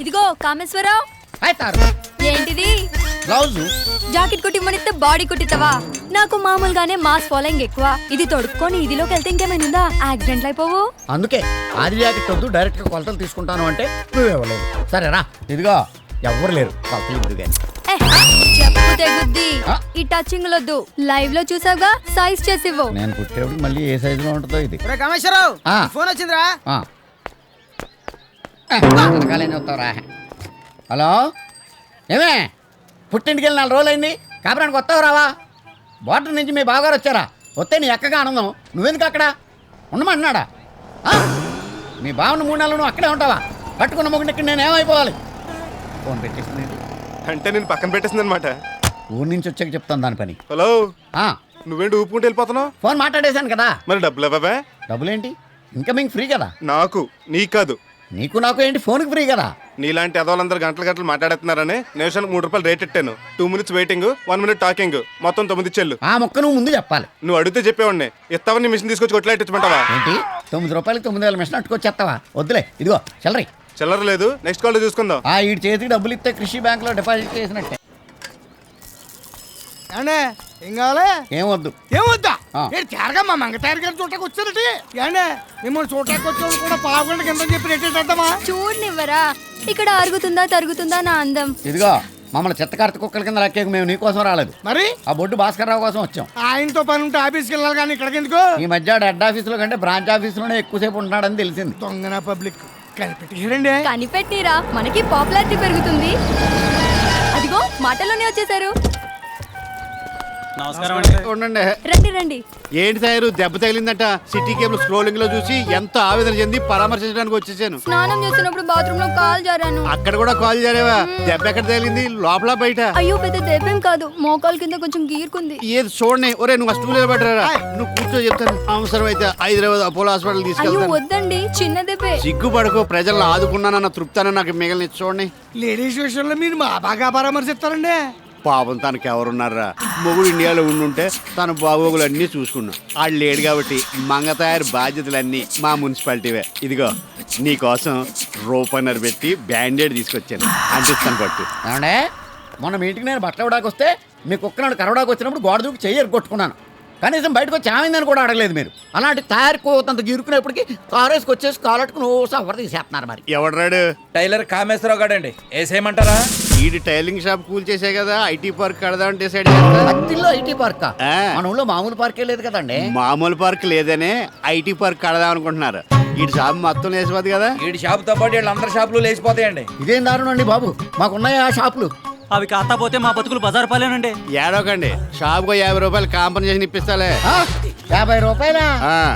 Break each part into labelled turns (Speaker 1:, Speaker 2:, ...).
Speaker 1: ఇదిగో కామేశ్వరరావు. ఏంటిది?
Speaker 2: Blouse.
Speaker 1: Jacket కుట్టిమ్మనిస్తే బాడీ కుట్టిస్తావా? నాకు మామూలుగానే మాస్ ఫాలోయింగ్ ఎక్కువ. ఇది తొడుక్కొని ఇదిలోకి వెళ్తే ఇంకేమైనా యాక్సిడెంట్ అయిపోవు.
Speaker 2: అందుకే ఆది జాకెట్ వద్దు, డైరెక్ట్ గా కొలతలు తీసుకుంటాను అంటే నువ్వు ఇవ్వలేదు. సరేరా, ఇదిగో ఎవ్వరు లేరు, కొలతలు ఇద్దు గాని.
Speaker 1: చెప్పు తెగుద్ది. ఈ టచింగ్ లొద్దు, లైవ్ లో చూసావుగా, సైజ్ చేసివ్వు.
Speaker 2: నేను కుట్టేప్పుడు మళ్ళీ ఏ సైజు లో ఉంటుందో ఇది.
Speaker 3: కామేశ్వరరావు, ఫోన్ వచ్చిందిరా.
Speaker 2: హలో, ఏమే పుట్టింటికి వెళ్ళి 4 రోజులు అయింది, కాపురానికి వస్తావు రావా? బోర్డర్ నుంచి మీ బావగారు వచ్చారా? వస్తే నీ ఎక్కగా ఆనందం, నువ్వెందుకు అక్కడ ఉండమంటున్నాడా? మీ బావను 3 నెలలు నువ్వు అక్కడే ఉంటావా? కట్టుకున్న మొగుడికి నేను ఏమైపోవాలి? ఫోన్ పెట్టేసింది
Speaker 4: అంటే నేను పక్కన పెట్టేసింది అనమాట.
Speaker 2: ఊరి నుంచి వచ్చాక చెప్తాను దాని పని.
Speaker 4: హలో, నువ్వేంటి ఊపుకుంటూ వెళ్ళిపోతున్నావు?
Speaker 2: ఫోన్ మాట్లాడేశాను కదా.
Speaker 4: మరి డబ్బులు బాబా?
Speaker 2: డబ్బులేంటి, ఇంకా మీకు ఫ్రీ కదా.
Speaker 4: నాకు నీకు కాదు.
Speaker 2: నీకు నాకు ఏంటి, ఫోన్కి ఫ్రీ కదా.
Speaker 4: నీలాంటి ఎదవాళ్ళందరూ గంటలు మాట్లాడుతున్నారని నిమిషానికి 3 రూపాయలు రేట్ పెట్టాను. 2 minutes వెయిటింగ్, 1 minute టాకింగ్, మొత్తం 9 చెల్లు.
Speaker 2: ఆ మొక్క నువ్వు ముందు చెప్పాలి.
Speaker 4: నువ్వు అడిగితే చెప్పేవాడిని. ఇస్తావని మిషన్ తీసుకొచ్చి కొట్లాడించమంటావా?
Speaker 2: ఏంటి 9 రూపాయలకి 9,000 మిషన్ అట్టుకొచ్చేస్తావా? వద్దులే, ఇదిగో చిల్లరి.
Speaker 4: చిల్లర లేదు, నెక్స్ట్ కాల్ చూసుకుందాం.
Speaker 2: ఈ చేతికి డబ్బులు ఇస్తే కృషి బ్యాంక్ లో డిపాజిట్ చేసినట్టే.
Speaker 3: ఏం కావాలి?
Speaker 2: ఏమొద్దు.
Speaker 3: ఏమొద్దా? తేరగా మా మంగతారి గారి చూడటానికి వచ్చారటి. ఏండే మిమ్మల్ని చూడటానికి వచ్చే కూడా పావుగంట కింద చెప్పి రేటేద్దామా?
Speaker 1: చూడనివ్వరా, ఇక్కడ అరుగుతుందా తరుగుతుందా నా అందం.
Speaker 2: ఇదిగో మమ్మల్ని చెత్తకార్త కుక్కల కింద లెక్కేకు మేము నీకోసం రాలేదు.
Speaker 3: మరి
Speaker 2: ఆ బొడ్డు భాస్కర్ రావు కోసం వచ్చాం.
Speaker 3: ఆయనతో పని ఉంటే ఆఫీస్కి వెళ్ళాలి కానీ ఇక్కడికి ఎందుకు?
Speaker 2: ఈ మధ్య హెడ్ ఆఫీస్ లో కంటే బ్రాంచ్ ఆఫీస్ లోనే ఎక్కువసేపు ఉంటున్నాడని తెలిసింది.
Speaker 3: దొంగన పబ్లిక్ కనిపెట్టారండి.
Speaker 1: కనిపెట్టిరా, మనకి పాపులారిటీ పెరుగుతుంది. అదిగో మాటల్లోనే వచ్చేసారు.
Speaker 2: ఉండండి.
Speaker 1: రండి రండి.
Speaker 5: ఏంటి తయారు, దెబ్బ తగిలిందంట. సిటీ కేబుల్ స్క్రోలింగ్ లో చూసి ఎంతో ఆవేదన చెంది పరామర్శించడానికి వచ్చేసాను.
Speaker 1: స్నానం చేస్తున్నప్పుడు బాత్రూమ్ లో కాల్ జారాను.
Speaker 5: అక్కడ కూడా కాల్ జారేవా? దెబ్బ ఎక్కడ తగిలింది, లోపల బయట?
Speaker 1: అయ్యో పెద్ద దెబ్బేం కాదు, మోకాలు కింద కొంచెం గీరుకుంది.
Speaker 5: ఏది చూడండి. ఒరే నువ్వు ఫస్ట్ నిలబడరా, నువ్వు కూర్చో చెప్తాను. అవసరం అయితే హైదరాబాద్ అపోలో హాస్పిటల్
Speaker 1: అయ్యో
Speaker 5: తీసుకెళ్తాను.
Speaker 1: వద్దండి, చిన్న దెబ్బే.
Speaker 5: సిగ్గుపడకు, ప్రజలను ఆదుకున్నానన్న తృప్తాన్ని నాకు మిగిలిన చూడండి.
Speaker 3: లేడీస్ విషయంలో మీరు మా బాగా పరామర్శిస్తారండి.
Speaker 5: పాపం తనకి ఎవరున్నారా? మొగుడు ఇండియాలో ఉండుంటే తన బాగోగులు అన్నీ చూసుకున్నాం. ఆడు లేడు కాబట్టి మంగ తయారు బాధ్యతలన్నీ మా మున్సిపాలిటీవే. ఇదిగో నీకోసం రూపాయన్నర పెట్టి బ్యాండేడ్ తీసుకొచ్చాను, అంటిస్తాను పట్టు.
Speaker 2: ఏమండే, మొన్న మీ ఇంటికి నేను బట్టలు ఇవ్వడానికి వస్తే మీ కుక్కనాడు కరవడానికి వచ్చినప్పుడు గోడ దూకి చెయ్యి కొట్టుకున్నాను. కనీసం బయటకు వచ్చి ఏమైందని కూడా అడగలేదు మీరు. అలాంటి తయారుకోతంత గిరుకునేప్పటికీ కారు వేసుకొచ్చేసి కాలట్టుకుని సఫర్ తీసేస్తున్నారు. మరి
Speaker 5: ఎవడ్రాడు?
Speaker 6: టైలర్ కామేశ్వరరావు గాడండి. వేసేయమంటారా?
Speaker 5: ఈడు టైలింగ్ షాప్ కూల్ చేసే కదా ఐటీ పార్క్ కడదామని డిసైడ్ చేస్తా.
Speaker 2: పత్తిల్లో ఐటీ పార్క్? మన ఊళ్ళో మామూలు పార్కే లేదు కదండి.
Speaker 5: మామూలు పార్క్ లేదనే ఐటీ పార్క్ కడదాం అనుకుంటున్నారు. ఈడు షాప్ మొత్తం లేచిపోద్ది కదా.
Speaker 6: వీడి షాపుతో పాటు వీళ్ళందరి షాపులు లేచిపోతాయండి.
Speaker 2: ఇదేం దారుణం అండి బాబు, మాకున్నాయి ఆ షాపులు.
Speaker 7: అవి కాకపోతే మా బతుకులు బజారు పాలేనండి.
Speaker 5: ఏడోకండి, షాప్కు 50 రూపాయలు కాంపన్సేషన్ ఇప్పిస్తాలే.
Speaker 2: 50 రూపాయలా?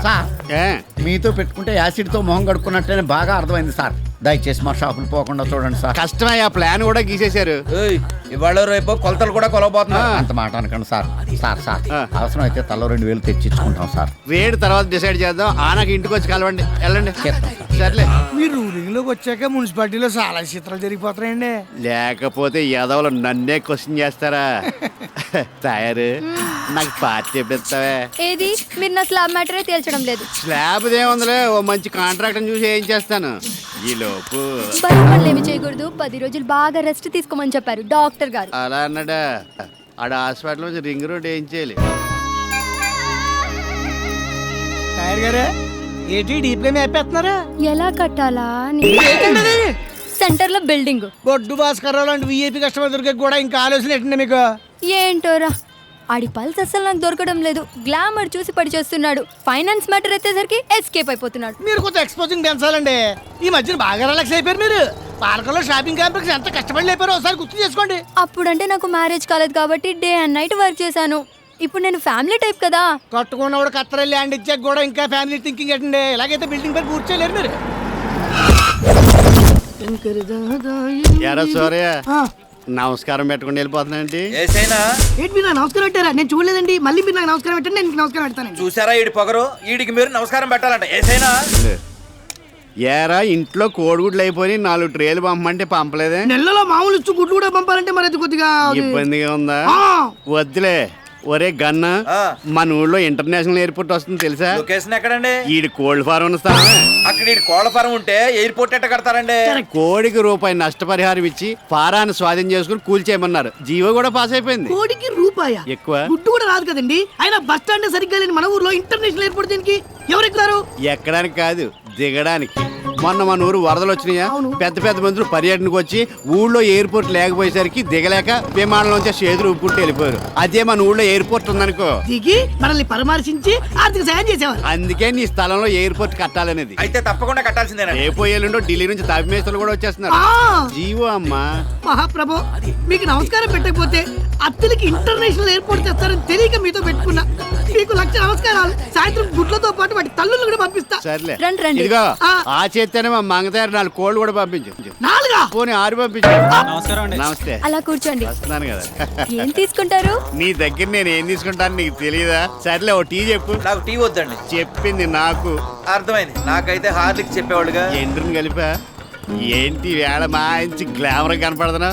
Speaker 2: సార్
Speaker 5: ఏ
Speaker 2: మీతో పెట్టుకుంటే యాసిడ్ తో మొహం కడుక్కున్నట్టేనే బాగా అర్థమైంది సార్. దయచేసి మా షాపులు పోకుండా చూడండి సార్.
Speaker 5: కష్టమే, ఆ ప్లాన్ కూడా గీసేశారు.
Speaker 6: ఇవాళ రేపు కొలతలు కూడా కొలవబోతున్నారు.
Speaker 2: అంత మాట అనకండి సార్. సార్ సార్ అవసరం అయితే తలో 2,000 తెచ్చిచ్చుకుంటాం సార్.
Speaker 5: రేటు తర్వాత డిసైడ్ చేద్దాం. నాకు ఇంటికి వచ్చి కలవండి, వెళ్ళండి. సర్లే.
Speaker 3: మీరు రూలింగ్ లోకి వచ్చాక మున్సిపాలిటీలో చాలా చిత్రాలు జరిగిపోతాయండి.
Speaker 5: లేకపోతే యాదవులు నన్నే క్వశ్చన్ చేస్తారా? తయారు నాకు పార్టీ ఎప్పుడు ఇస్తావే?
Speaker 1: ఏది, మీరు నా స్లాబ్ మ్యాటరే తేల్చడం లేదు.
Speaker 5: స్లాబ్ ఏముందిలే, ఓ మంచి కాంట్రాక్ట్ చూసి ఏం చేస్తాను. ఈ లోపు
Speaker 1: బరువు పనులు ఏమి చేయకూడదు, 10 రోజులు బాగా రెస్ట్ తీసుకోమని చెప్పారు డాక్టర్ గారు.
Speaker 5: అలా అన్నాడా? ఆడ హాస్పిటల్ నుంచి రింగ్ రోడ్ ఏం చేయాలి?
Speaker 3: టైర్ గారే ఏంటి డీప్ గా మేపేస్తున్నారా?
Speaker 1: ఎలా కట్టాలా సెంటర్ లో బిల్డింగ్.
Speaker 3: బొడ్డు భాస్కర్ లాంటి విఐపి కస్టమర్ దొరికే కూడా ఇంకా ఆలోచన ఏంటండి మీకు?
Speaker 1: ఏంటోరా, ఆడి పల్స్ అసలు నాకు దొరకడం లేదు. గ్లామర్ చూసి పడి చేస్తున్నాడు. ఫైనాన్స్ మ్యాటర్ ఎత్తేసరికి ఎస్కేప్ అయిపోతున్నాడు.
Speaker 3: మీరు కొంచెం ఎక్స్పోజింగ్ పెంచాలండి. ఈ మధ్యన బాగా రిలాక్స్ అయిపోయారు మీరు. పార్కులో షాపింగ్ కాంప్లెక్స్ ఎంత కష్టపడి లేపారో ఒకసారి గుర్తు చేసుకోండి.
Speaker 1: అప్పుడంటే నాకు మ్యారేజ్ కాలేదు కాబట్టి డే అండ్ నైట్ వర్క్ చేశాను. ఇప్పుడు నేను ఫ్యామిలీ టైప్ కదా.
Speaker 3: కట్టుకున్నవాడు కత్తర ల్యాండ్ ఇచ్చాక కూడా ఇంకా ఫ్యామిలీ థింకింగ్ ఏంటండి? ఇలాగైతే బిల్డింగ్ పై పూర్తి చేయలేరు మీరు.
Speaker 5: ఎరా సూర్య, నమస్కారం పెట్టుకుని వెళ్ళిపోతున్నాండి.
Speaker 3: ఏంటి మీరు నాకు నమస్కారం పెట్టారా? నేను చూడలేదండి. మళ్ళీ మీరు నాకు నమస్కారం పెట్టండి, నేను నమస్కారం పెడతాను.
Speaker 6: చూసారా ఈడి పొగరు? ఈడికి మీరు నమస్కారం పెట్టాలంట. ఏసైనా
Speaker 5: ఏరా, ఇంట్లో కోడిగుడ్లు అయిపోయి 4 ట్రేలు పంపమంటే పంపలేదే?
Speaker 3: నెలలో మామూలు ఇచ్చు గుడ్లు కూడా పంపాలంటే మరి అది కొద్దిగా
Speaker 5: ఇబ్బందిగా ఉందా? వద్దులే, ఒరే గన్న
Speaker 6: ఆ.
Speaker 5: మన ఊళ్ళో ఇంటర్నేషనల్ ఎయిర్పోర్ట్ వస్తుంది తెలుసా?
Speaker 6: లొకేషన్ ఎక్కడండి?
Speaker 5: ఈడు కోల్డ్ ఫారం ఉన్న స్థలం.
Speaker 6: అక్కడ ఈ కోళ్ల ఫారం ఉంటే ఎయిర్పోర్ట్ ఎట్ట కడతారండి?
Speaker 5: కోడికి రూపాయి నష్టపరిహారం ఇచ్చి ఫారాన్ని స్వాధీనం చేసుకుని కూల్చేయమన్నారు. జీవో కూడా పాస్ అయిపోయింది.
Speaker 3: కోడికి రూపాయ
Speaker 5: ఎక్కువ
Speaker 3: గుడ్డు కూడా రాదు కదండి. ఆయన బస్ స్టాండ్ సరిగ్గా లేని మన ఊర్లో ఇంటర్నేషనల్ ఎయిర్పోర్ట్ దీనికి ఎవరు ఎక్కుతారు?
Speaker 5: ఎక్కడానికి కాదు, దిగడానికి. మొన్న మన ఊరు వరదలు వచ్చినాయా, పెద్ద పెద్ద మంత్రులు పర్యటనకు వచ్చి ఊళ్ళో ఎయిర్పోర్ట్ లేకపోయేసరికి దిగలేక విమానంలోంచి చేతులు ఊపుకుంటూ వెళ్ళిపోయారు. అదే మన ఊళ్ళో ఎయిర్పోర్ట్ ఉందనుకో,
Speaker 3: దిగి మనల్ని పరామర్శించి ఆర్థిక సాయం చేసేవారు.
Speaker 5: అందుకే నీ స్థలంలో ఎయిర్పోర్ట్ కట్టాలనేది.
Speaker 6: అయితే తప్పకుండా కట్టాల్సిందేనండి.
Speaker 5: రేపు ఎల్లుండో ఢిల్లీ నుంచి తాపిమేస్తలు కూడా వచ్చేస్తున్నారు.
Speaker 3: ఆ,
Speaker 5: జీవో అమ్మా.
Speaker 3: మహాప్రభు మీకు నమస్కారం పెట్టకపోతే అత్తిలికి ఇంటర్నేషనల్ ఎయిర్పోర్ట్ తెస్తారని తెలియక మీతో పెట్టుకున్నా. మీకు 1,00,000 నమస్కారాలు. సాయంత్రం గుడ్లతో పాటు వాటి తల్లులు కూడా పంపిస్తా.
Speaker 5: సర్లే
Speaker 1: రండి, రండి.
Speaker 5: ఇదిగో
Speaker 3: ఆ.
Speaker 5: ఆ చేత్తేనే మా మంగతారు 4 కోళ్ళు కూడా పంపించు.
Speaker 3: 4
Speaker 5: పోనీ 6 పంపించు.
Speaker 7: నమస్కారం అండి.
Speaker 5: నమస్తే.
Speaker 1: అలా కూర్చోండి.
Speaker 5: వస్తున్నాను కదా.
Speaker 1: ఏం తీసుకుంటారు?
Speaker 5: నీ దగ్గర నేను ఏం తీసుకుంటాను నీకు తెలియదా? సర్లే ఓ టీ చెప్పు.
Speaker 6: నాకు టీ వద్దండి.
Speaker 5: చెప్పింది నాకు.
Speaker 6: అర్థమైంది. నాకైతే హార్దిక్ చెప్పేవాడుగా.
Speaker 5: ఎండ్రుని కలిపా. ఏంటి వేళ మంచి గ్లామర్ కనపడుతున్నా?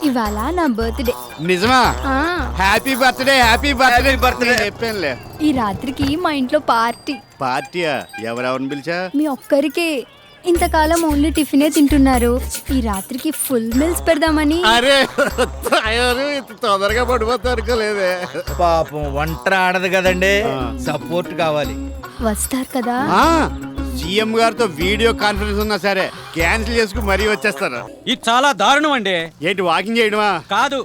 Speaker 1: ఇవాళ నా బర్త్డే.
Speaker 5: నిజమా?
Speaker 1: ఆ,
Speaker 5: happy birthday, happy birthday.
Speaker 6: Happy birthday.
Speaker 5: చెప్పానులే.
Speaker 1: ఈ రాత్రికి మా ఇంట్లో పార్టీ.
Speaker 5: పార్టీయా? ఎవరెవరిని పిలిచా?
Speaker 1: మీ ఒక్కరికే. ఇంతకాలం ఓన్లీ టిఫినే తింటున్నారు. ఈ రాత్రికి ఫుల్ మీల్స్ పెడదామని.
Speaker 5: అరే తయారు ఇంత తొందరగా పడిపోతా అనుకోలేదే.
Speaker 6: పాపం వంట ఆడదు కదండి, సపోర్ట్ కావాలి.
Speaker 1: వస్తారు కదా?
Speaker 5: సీఎం గారితో వీడియో కాన్ఫరెన్స్ ఉన్నా సరే క్యాన్సిల్ చేసుకుని మరీ వచ్చేస్తాను.
Speaker 7: ఇది చాలా దారుణం అండి.
Speaker 5: ఏంటి వాకింగ్ చేయడమా?
Speaker 7: కాదు,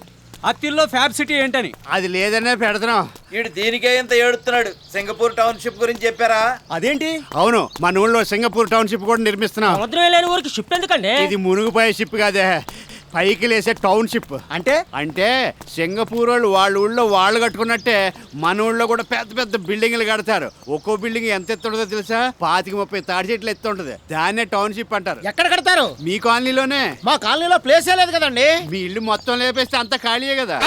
Speaker 7: అత్తిల్లో ఫ్యాబ్ సిటీ ఏంటని.
Speaker 5: అది లేదనే పెడుతున్నాం.
Speaker 6: వీడు దీనికే ఇంత ఏడుతున్నాడు. సింగపూర్ టౌన్షిప్ గురించి చెప్పారా?
Speaker 7: అదేంటి?
Speaker 5: అవును, మన ఊళ్ళో సింగపూర్ టౌన్షిప్ కూడా నిర్మిస్తున్నాం.
Speaker 7: సముద్రం లేని ఊరికి షిప్ ఎందుకండి?
Speaker 5: ఇది మునుగుపోయే షిప్ కాదే, పైకి లేసే టౌన్షిప్. అంటే సింగపూర్ వాళ్ళు వాళ్ళ ఊళ్ళో వాళ్ళు కట్టుకున్నట్టే మన ఊళ్ళో కూడా పెద్ద పెద్ద బిల్డింగ్లు కడతారు. ఒక్కో బిల్డింగ్ ఎంత ఎత్తుంటుందో తెలుసా? 25-30 తాడి చెట్లు ఎత్తుంటది. దాన్నే టౌన్షిప్ అంటారు.
Speaker 2: ఎక్కడ కడతారు?
Speaker 5: మీ కాలనీలోనే.
Speaker 2: మా కాలనీలో ప్లేసే లేదు కదండి.
Speaker 5: మీ ఇల్లు మొత్తం లేపేస్తే అంత ఖాళీయే కదా.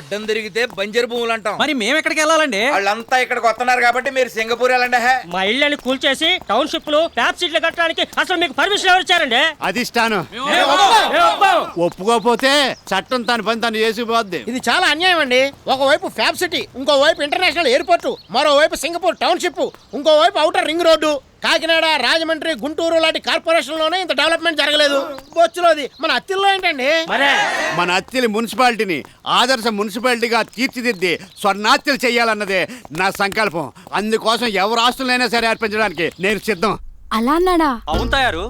Speaker 6: అడ్డం తిరిగితే బంజరు భూములు అంటాం.
Speaker 7: మరి మేము ఎక్కడికి వెళ్ళాలండి?
Speaker 6: వాళ్ళంతా ఇక్కడికి వస్తున్నారు కాబట్టి మీరు సింగపూర్ వెళ్ళండి.
Speaker 8: మా ఇళ్ళని కూల్చేసి టౌన్షిప్ ఫ్యాబ్ సీట్లు కట్టడానికి అసలు మీకు పర్మిషన్ ఎవరు ఇచ్చారండి?
Speaker 5: అధిష్టానం ఒప్పుకోపోతే చట్టం తన పని తను చేసిపోద్ది.
Speaker 2: ఇది చాలా అన్యాయం అండి. ఒకవైపు ఫ్యాబ్ సిటీ, ఇంకోవైపు ఇంటర్నేషనల్ ఎయిర్పోర్ట్, మరోవైపు సింగపూర్ టౌన్షిప్, ఇంకోవైపు outer ring road. Kakinada, Rajahmundry, Guntur లాంటి కార్పొరేషన్లోనే ఇంత డెవలప్మెంట్ జరగలేదు. బొచ్చులోది మన అత్తిల్లో ఏంటండి?
Speaker 5: మన అత్తిలి మున్సిపాలిటీని ఆదర్శ మున్సిపాలిటీగా తీర్చిదిద్ది స్వర్ణాత్యలు చెయ్యాలన్నదే నా సంకల్పం. అందుకోసం ఎవరు ఆస్తులైనా సరే అర్పించడానికి నేను సిద్ధం.
Speaker 1: అలా అన్నాడా?
Speaker 7: అవును తయారు.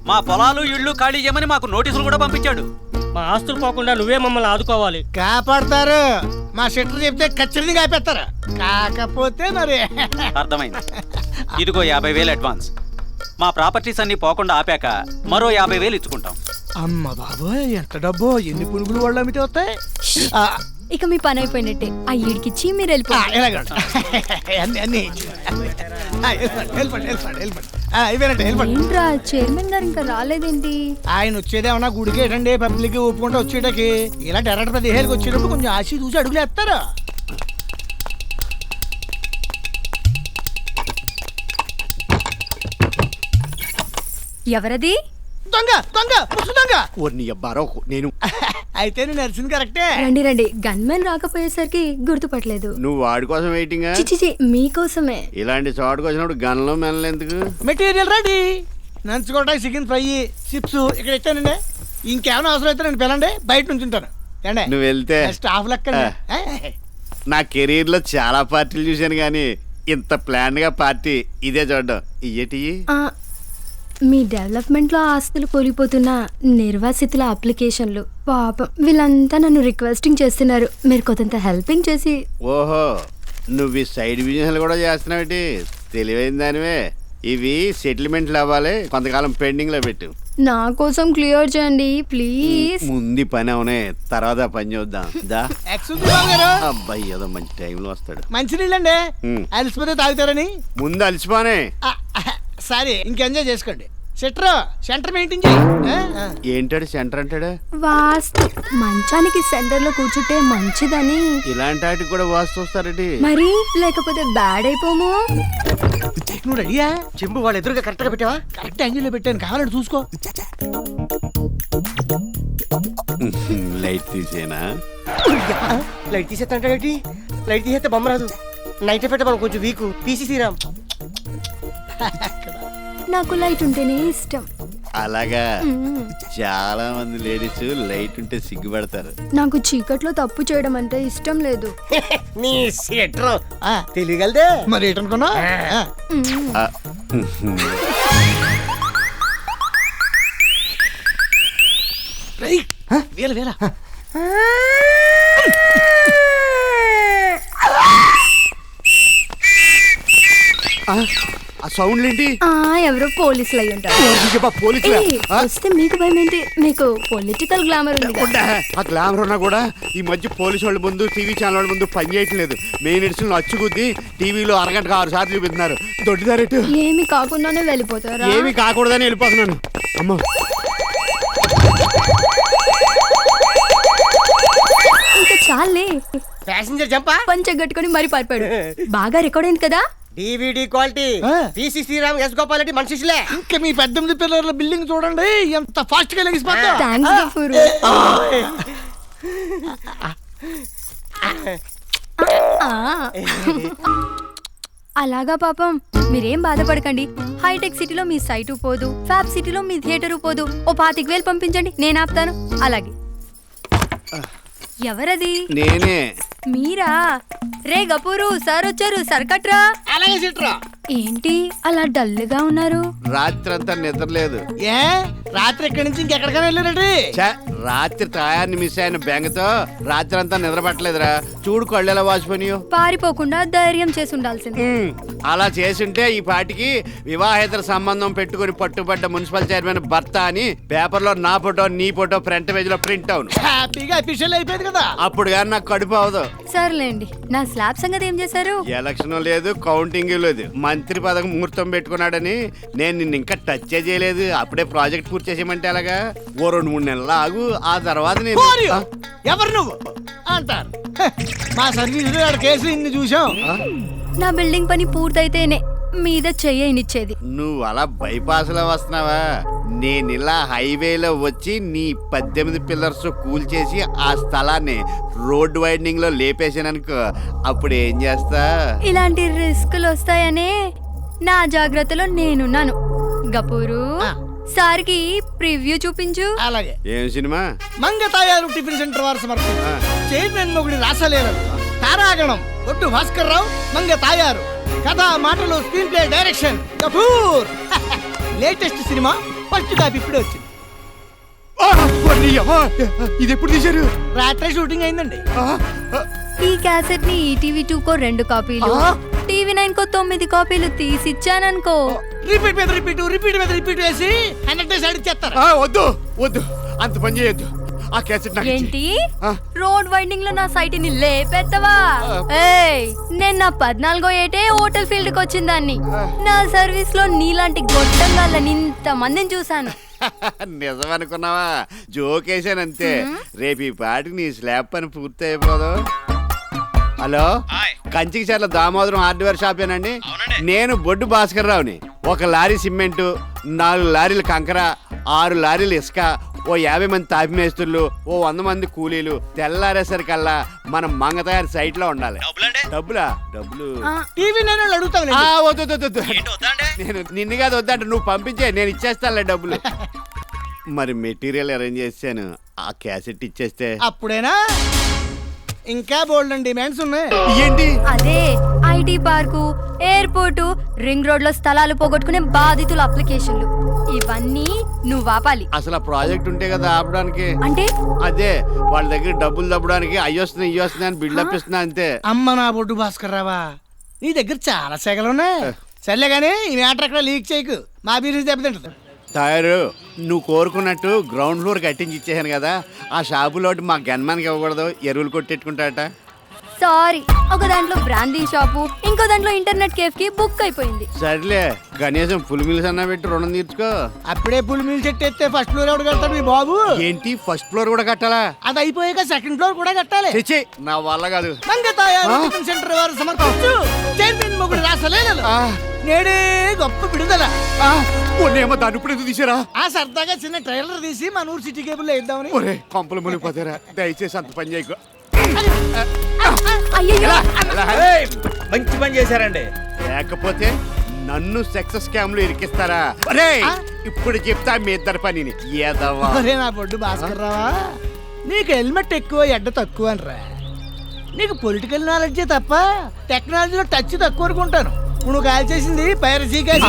Speaker 7: మా పొలాలు ఇళ్ళు ఖాళీ చేయమని మాకు నోటీసులు కూడా పంపించాడు.
Speaker 8: మా ఆస్తులు పోకుండా నువ్వే మమ్మల్ని ఆదుకోవాలి.
Speaker 3: కాపాడతారు. మా షెటర్ చెప్తే ఖచ్చితంగా కాపేస్తారు. కాకపోతే మరి
Speaker 7: అర్థమైంది. ఇదిగో 50,000 అడ్వాన్స్. మా ప్రాపర్టీస్ అన్ని పోకుండా ఆపాక మరో 50,000 ఇచ్చుకుంటాం.
Speaker 3: అమ్మ బాబోయ్, ఎంత డబ్బు! ఎన్ని పురుగులు వాళ్ళు అమ్మితే వస్తాయి.
Speaker 1: ఇక మీ పని అయిపోయినట్టే. ఆ ఈడికిచ్చి మీరు వెళ్ళిపోయారు. ఏంట్రా చైర్మన్ గారు ఇంకా రాలేదేంటి?
Speaker 3: ఆయన వచ్చేదేమన్నా గుడికేటండి, పబ్లిక్ ఒప్పుకుంటే వచ్చేటకి. ఇలా డైరెక్ట్ ప్రదేశాలకు వచ్చేటప్పుడు కొంచెం ఆశ చూసి అడుగులు వేస్తారు.
Speaker 1: ఎవరది?
Speaker 3: దొంగ దొంగ ముసు దొంగ.
Speaker 5: ఓర్ని అబ్బారో నేను.
Speaker 3: అయితే నేను నడిచింది కరెక్టే.
Speaker 1: రండి రండి. గన్మెన్ రాకపోయేసరికి గుర్తుపట్టలేదు.
Speaker 5: నువ్వు వాడి కోసం వెయిటింగ్.
Speaker 1: చిచి మీకోసమే.
Speaker 5: ఇలాంటి చోటుకు వచ్చినప్పుడు గన్లో మెనలు ఎందుకు?
Speaker 3: Material ready. నంచుకోవడానికి చికెన్ ఫ్రై, చిప్స్ ఇక్కడ ఇచ్చానండి. ఇంకేమైనా అవసరం అయితే నేను పిల్లండి, బయట నుంచి ఉంటాను.
Speaker 5: నువ్వు వెళ్తే
Speaker 3: స్టాఫ్ లెక్క.
Speaker 5: నా కెరీర్ లో చాలా పార్టీలు చూశాను కానీ ఇంత ప్లాన్ గా పార్టీ ఇదే చూడడం. ఇయ్యటి
Speaker 1: ఆ, మీ డెవలప్మెంట్ లో ఆస్తులు కోల్పోతున్న నిర్వాసితుల అప్లికేషన్లు. పాపం వీళ్ళంతా నన్ను రిక్వెస్టింగ్ చేస్తున్నారు. మీరు కొంత హెల్పింగ్ చేసి.
Speaker 5: ఓహో, నువ్వు ఈ సైడ్ బిజినెస్ కూడా చేస్తున్నావు. తెలివైన దానివే. ఇవి సెటిల్మెంట్లు అవ్వాలి, కొంతకాలం పెండింగ్ లో పెట్టు.
Speaker 1: నా కోసం క్లియర్ చేయండి ప్లీజ్.
Speaker 5: ముందు పని అవునే, తర్వాత పని చూద్దాం. దా అబ్బాయి ఏదో మంచి టైంలో వస్తాడు.
Speaker 3: మంచి నీళ్ళండి.
Speaker 5: ఉమ్.
Speaker 3: అలసిపోతే తాగుతారని.
Speaker 5: ముందు అలసిపోనే.
Speaker 3: సరే ఇంకెంజాయ్ చేసుకోండి. సెంటర్ మెయింటైన్ చేయి.
Speaker 5: ఏంటాడు సెంటర్ అంటాడు?
Speaker 1: వాస్తు మంచానికి సెంటర్ లో కూర్చుంటే మంచిదని.
Speaker 5: ఇలాంటి వాటికి కూడా వాస్తు వస్తారటి.
Speaker 1: మరి లేకపోతే బ్యాడ్ అయిపోము.
Speaker 3: నువ్వు రెడీయా?
Speaker 2: చెంబు వాళ్ళు ఎదురుగా కరెక్ట్ గా పెట్టావా?
Speaker 3: కరెక్ట్ యాంగిల్ లో పెట్టాను, కావాలంటే చూసుకో.
Speaker 5: లైట్ తీసేనా?
Speaker 8: లైట్ తీసేస్తాంటి లైట్ తీసేస్తే బొమ్మ రాదు. నైట్ ఎఫెక్ట్ మనం కొంచెం వీక్ తీసి శ్రీరామ్.
Speaker 1: నాకు లైట్ ఉంటేనే ఇష్టం.
Speaker 5: అలాగా చాలా మంది లేడీస్ లైట్ ఉంటే సిగ్గుపడతారు.
Speaker 1: నాకు చీకట్లో తప్పు చేయడం అంటే ఇష్టం లేదు.
Speaker 8: నీ సెటర్ తెలియగలదే
Speaker 3: మరి ఏంటనుకున్నా?
Speaker 5: ఆ,
Speaker 3: వేల వేల
Speaker 5: ఆ సౌండ్ ఏంటి?
Speaker 1: ఎవరో పోలీసులు అయి ఉంటారు.
Speaker 5: పోలీసులా?
Speaker 1: ఏయ్, వస్తే మీకు భయం ఏంటి? మీకు పొలిటికల్ గ్లామర్ ఉంది కదా.
Speaker 5: ఉండా. ఆ గ్లామర్ ఉన్నా కూడా ఈ మధ్య పోలీసు వాళ్ళ ముందు టీవీ ఛానల్ వాళ్ళ ముందు పని చేయట్లేదు. మెయిన్ ఎడిషన్ అచ్చుకుద్ది టీవీలో అరగంటకు 6 సార్లు చూపిస్తున్నారు. దొడ్డిదారెట్టు
Speaker 1: ఏమి కాకుండానే వెళ్ళిపోతారా?
Speaker 5: ఏమి కాకూడదని వెళ్ళిపోతున్నాను. అమ్మా
Speaker 1: ఇంకా చాలే.
Speaker 8: ప్యాసింజర్ జంపా
Speaker 1: పంచె కట్టుకొని మరి పారిపోయాడు. బాగా రికార్డ్ అయింది కదా.
Speaker 8: DVD quality PC Sriram S Gopal Reddy మనిషిలే.
Speaker 3: ఇంకా మీ 18 పిల్లర్ల బిల్డింగ్ చూడండి ఎంత ఫాస్ట్ గా లెగిసిపోతా.
Speaker 1: థ్యాంక్స్ గఫూరు. అలాగా పాపం, మీరేం బాధపడకండి. హైటెక్ సిటీలో మీ సైటు పోదు, ఫ్యాబ్ సిటీలో మీ థియేటరు పోదు. ఓ 25,000 పంపించండి, నేను ఆపుతాను. అలాగే. ఎవరది?
Speaker 5: నేనే.
Speaker 1: మీరా? రే గపూరు, సార్ వచ్చారు, సర్కట్రా.
Speaker 3: అలాగే సిట్రా.
Speaker 1: ఏంటి అలా డల్గా ఉన్నారు?
Speaker 5: రాత్రంతా నిద్ర లేదు.
Speaker 3: ఏ రాత్రి ఇక్కడి నుంచి ఇంకెక్కడికైనా వెళ్ళారండి?
Speaker 5: ఛ, రాత్రి తాయాన్ని మిస్ అయిన బెంగతో రాత్రి అంతా నిద్ర పట్టలేదురా. చూడు కళ్ళు ఎలా వాసిపోయినాయో.
Speaker 1: పారిపోకుండా ధైర్యం చేసి ఉండాల్సింది.
Speaker 5: అలా చేసుంటే ఈ పాటికి వివాహేతర సంబంధం పెట్టుకుని పట్టుబడ్డ మున్సిపల్ చైర్మన్ భర్త అని పేపర్లో నా ఫోటో నీ ఫోటో ఫ్రంట్ పేజ్ లో ప్రింట్ అవును.
Speaker 3: హ్యాపీగా అఫీషియల్ అయిపోయింది కదా.
Speaker 5: అప్పుడు కానీ నాకు కడుపు అవదు.
Speaker 1: సర్లేండి, నా స్లాబ్ సంగతి ఏం చేశారు?
Speaker 5: ఎలక్షన్ లేదు, కౌంటింగ్ లేదు. మంత్రి పదవి ముహూర్తం పెట్టుకున్నాడని నేను నిన్ను ఇంకా టచ్ చేయలేదు. అప్పుడే ప్రాజెక్ట్ పూర్తి చేసేయమంటే అలాగా. ఓ 2-3 నెలలు ఆగు, ఆ తర్వాత నేను
Speaker 3: పోరియో, ఎవరు నువ్వు అంటారు. హ, మా సర్వీస్ లో కేసులు ఇన్ని చూసాం.
Speaker 1: నా బిల్డింగ్ పని పూర్తయితేనే మీద చెయ్యనిచ్చేది.
Speaker 5: నువ్వు అలా బైపాస్ లో వస్తున్నావా? నేను ఇలా హైవేలో వచ్చి నీ 18 పిల్లర్స్ కూల్చేసి ఆ స్థలాన్ని రోడ్ వైడనింగ్ లో లేపేసాననుకో, అప్పుడు ఏం చేస్తా?
Speaker 1: ఇలాంటి రిస్కులు వస్తాయనే నా జాగ్రత్తలో నేనున్నాను. గపూరు, సార్కి ప్రివ్యూ చూపించు.
Speaker 3: అలాగే.
Speaker 5: ఏం సినిమా?
Speaker 3: మంగతాయారు టిఫిన్ సెంటర్ వారు సమర్పించారు చైర్మన్ మొగుడి రాసలేరు తారాగణం ఒట్టు భాస్కర్ రావు మంగ తాయారు. కథ మాటలు screen play direction Kapoor. Latest cinema first copy ఇప్పుడే వచ్చింది.
Speaker 5: ఇది ఎప్పుడు తీశారు?
Speaker 3: రాత్రి షూటింగ్ అయిందండి.
Speaker 1: ఈ క్యాసెట్ ని ఈటీవీ 2 కో 2 కాపీలు, టీవీ 9 కో 9 కాపీలు తీసిచ్చాననుకో.
Speaker 3: రిపీట్ మీద రిపీట్, రిపీట్ మీద రిపీట్ వేసి 100 సైడ్ ఇచ్చేస్తారు.
Speaker 5: వద్దు వద్దు, అంత పని చేయొద్దు. ఆ క్యాసెట్ నాకు
Speaker 1: ఏంటి రోడ్ వైండింగ్ లో నా సైట్ ని లేపెత్తవా? ఏయ్, నేను నా 14వ ఏటే హోటల్ ఫీల్డ్ కి వచ్చిందాన్ని. నా సర్వీస్ లో నీలాంటి గొట్టంగాళ్ళని ఇంత మందిని చూసాను.
Speaker 5: నిజం అనుకున్నావా? జోకేశానంతే. రేపు ఈ పాటికి నీ స్లాబ్ పని పూర్తి అయిపోదు. హలో, కంచికిచర్ల దామోదరం హార్డ్వేర్ షాపేనండి. నేను బొడ్డు భాస్కర్ రావుని. 1 లారీ సిమెంటు, 4 లారీలు కంకర, 6 లారీలు ఇసుక, ఓ 50 మంది తాపి మేస్త్రులు, ఓ 100 మంది కూలీలు తెల్లారేసరికల్లా మనం మంగతయారు సైట్ లో ఉండాలి. డబ్బులా? డబ్బులు
Speaker 3: టీవీ నేను అడుగుతాను.
Speaker 5: వద్దు. నేను నిన్ను కాదు వద్దంటే నువ్వు పంపించే, నేను ఇచ్చేస్తానులే డబ్బులు. మరి మెటీరియల్ అరేంజ్ చేశాను, ఆ క్యాసెట్ ఇచ్చేస్తే
Speaker 3: అప్పుడేనా? ఇంకా బోల్డ్ డిమాండ్స్ ఉన్నాయి.
Speaker 5: ఏంటి?
Speaker 1: అదే IT park, airport, ring road లో స్థలాలు పోగొట్టుకునే బాధితుల అప్లికేషన్లు, ఇవన్నీ నువ్వు ఆపాలి.
Speaker 5: అసలు ఆ ప్రాజెక్ట్ ఉంటే కదా ఆపడానికి.
Speaker 1: అంటే
Speaker 5: అదే వాళ్ళ దగ్గర డబ్బులు దబ్బడానికి అయ్యొస్తున్నాయి ఇయ్యొస్తున్నాయి అని బిల్డప్ ఇస్తున్నా అంతే.
Speaker 3: అమ్మ నా బొడ్డు భాస్కర్ రావా, నీ దగ్గర చాలా సెగలున్నాయి. సర్లే కానీ ఈ మ్యాటర్ ఎక్కడ లీక్ చేయకు, మా బిజినెస్ దెబ్బతింటుంది.
Speaker 5: తయారు నువ్వు కోరుకున్నట్టు గ్రౌండ్ ఫ్లోర్ కట్టించి ఇచ్చేసాను కదా. ఆ షాపులోటి మా గన్మాన్కి ఇవ్వకూడదు, ఎరువులు కొట్టెట్టుకుంటాట.
Speaker 1: సారీ, ఒక దాంట్లో బ్రాందీ షాపు, ఇంకో దాంట్లో ఇంటర్నెట్ కేఫ్ కి బుక్ అయిపోయింది.
Speaker 5: సర్లే, కనీసం ఫుల్ మిల్స్ అన్నా పెట్టి రుణం తీర్చుకో.
Speaker 3: అప్పుడే పుల్ మిల్ చెట్టు ఎత్తే ఫస్ట్ ఫ్లోర్ ఎవడు కడతాడు మీ బాబు?
Speaker 5: ఏంటి ఫస్ట్ ఫ్లోర్ కూడా కట్టాలా?
Speaker 3: అది అయిపోయాక సెకండ్ ఫ్లోర్ కూడా కట్టాలి.
Speaker 5: తెచ్చి నా వల్ల కాదు.
Speaker 3: మంగతాయారు టిఫిన్ సెంటర్ వారు సమర్పించు చైర్మన్ మొగుడు రాసలేనలు నేడే గొప్ప విడుదల.
Speaker 5: మొన్నేమో దాన్ని ఇప్పుడు ఎందుకు తీసారా?
Speaker 3: ఆ సరదాగా చిన్న ట్రైలర్ తీసి మన ఊరు సిటీ కేబుల్లో వేద్దామని.
Speaker 5: ఒరే కొంపలు మునిగిపోతారా, దయచేసి అంత పని చేయకు.
Speaker 1: అయ్యయ్యో
Speaker 6: ఏయ్, మంచి పని చేశారండి.
Speaker 5: లేకపోతే నన్ను సెక్స్ స్కామ్ లో ఇరికిస్తారా? అరే ఇప్పుడు చెప్తా మీ ఇద్దరు పనిని. ఏదవా
Speaker 3: ఒరే నా బొడ్డు భాస్కర్ రావా, నీకు హెల్మెట్ ఎక్కువ ఎడ్డ తక్కువ అనరా. నీకు పొలిటికల్ నాలెడ్జే తప్ప టెక్నాలజీలో టచ్ తక్కువ అనుకుంటాను. ఇప్పుడు నువ్వు కాల్ చేసింది పైరసీ కాదు.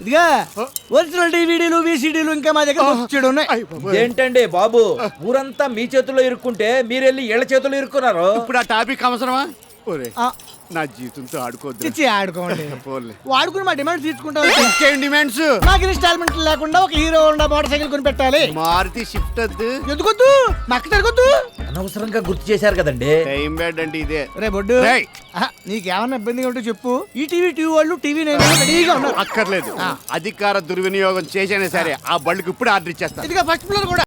Speaker 3: ఇదిగా ఒరిజినల్ డివిడీలు విసిడీలు ఇంకా మా దగ్గర బొచ్చెడు ఉన్నాయి.
Speaker 6: ఏంటండి బాబు, ఊరంతా మీ చేతుల్లో ఇరుక్కుంటే మీరెళ్ళి ఇళ్ల చేతుల్లో ఇరుక్కున్నారు.
Speaker 5: ఇప్పుడు ఆ టాపిక్ అవసరమా? ఒరే
Speaker 3: ఆ,
Speaker 5: నా జీతంతో ఆడుకోద్దు.
Speaker 3: ఇచ్చి ఆడుకోండి.
Speaker 5: పోన్లే.
Speaker 3: వాడుకుని మా డిమాండ్ తీర్చుకుంటాం.
Speaker 5: ఇంకేం డిమాండ్స్?
Speaker 3: నాకు ఇన్స్టాల్మెంట్ లేకుండా ఒక హీరో హోండా మోటార్ సైకిల్ కొని పెట్టాలి.
Speaker 5: మారుతి షిఫ్ట్ వద్దు.
Speaker 3: ఎందుకొద్దు, మక్క తిరగొద్దు.
Speaker 6: అనవసరంగా గుర్తు చేశారు కదండి.
Speaker 5: టైం బ్యాడ్ అంటే ఇదే.
Speaker 3: రే బొడ్డు,
Speaker 5: రేయ్.
Speaker 3: నీకేమన్నా ఇబ్బందిగా ఉంటే చెప్పు. ఈ టీవీ వాళ్ళు టీవీ నేను రెడీగా ఉన్నారు.
Speaker 5: అక్కర్లేదు. అధికార దుర్వినియోగం చేసినా సరే ఆ బళ్ళకి ఇప్పుడు ఆర్డర్ ఇచ్చేస్తా.
Speaker 3: ఇదిగా ఫస్ట్ ఫ్లోర్ కూడా